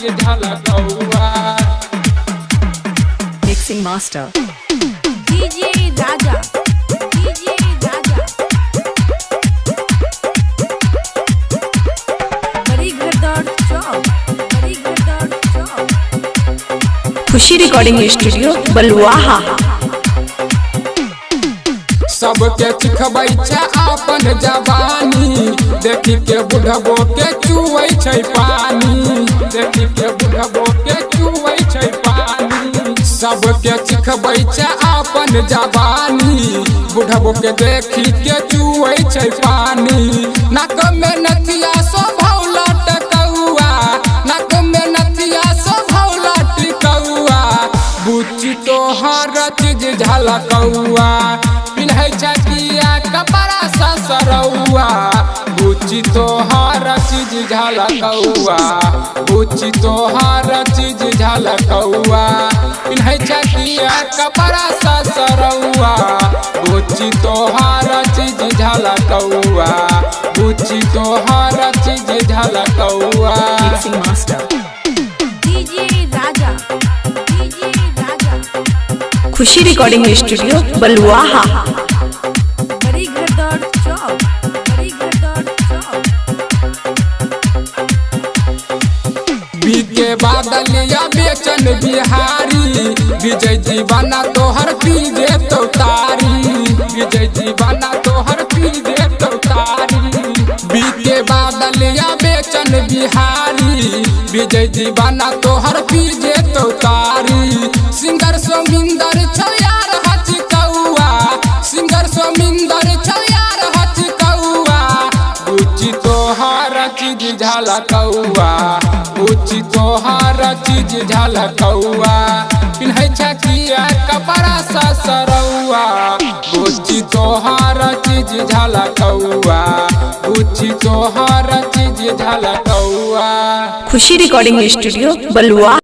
चीज झलकौआ। Mixing Master DJ Raja, DJ Raja, बड़ी घरदौड़ चौक, बड़ी घरदौड़ चौक। खुशी रिकॉर्डिंग स्टूडियो बलुआहा। सबके चिखबै छै अपन जवानी, देखी के बुढ़बो के चुवै छै पानी, देखी के बुढ़बो के चुवै छै पानी। सबके चिखबै छै अपन जवानी, बुढ़बो के देखी के चुवै छै पानी। नाक में नथिया शोभौला टकौआ, नाक में नथिया शोभौला टिकौआ, बुच्ची तोहर चीज झलकौआ। पिन्है छकिया कपड़ा ससरौआ, बुच्ची तोहर चीज झलकौआ, बुच्ची तोहर चीज झलकौआ। पिन्है छकिया कपड़ा ससरौआ, बुच्ची तोहर चीज झलकौआ, बुच्ची तोहर चीज झलकौआ। Mixing Master DJ Raja, DJ Raja, खुशी रिकॉर्डिंग स्टूडियो बलुआहा। बड़ी घरदौड़ चौक, बड़ी घरदौड़ चौक। बीके बादलिया बेचन बिहारी, विजय जीवाना तोहर पीजे तो तारी, विजय जीवाना तोहर पीजे तो तारी। बीके बादलिया बेचन बिहारी, विजय जीवाना तोहर पीजे तो तारी। सिंगर सोमिंदर छौ यार हचकौआ, सिंगर सोमिंदर छौ यार हचकौआ, बुच्ची तोहर चीज झलकौआ, बुच्ची तोहर चीज झलकौआ। पिन्है छकिया कपड़ा ससरौआ, बुच्ची तोहर चीज झलकौआ, बुच्ची तोहर चीज झलकौआ। खुशी रिकॉर्डिंग स्टूडियो बलुआहा।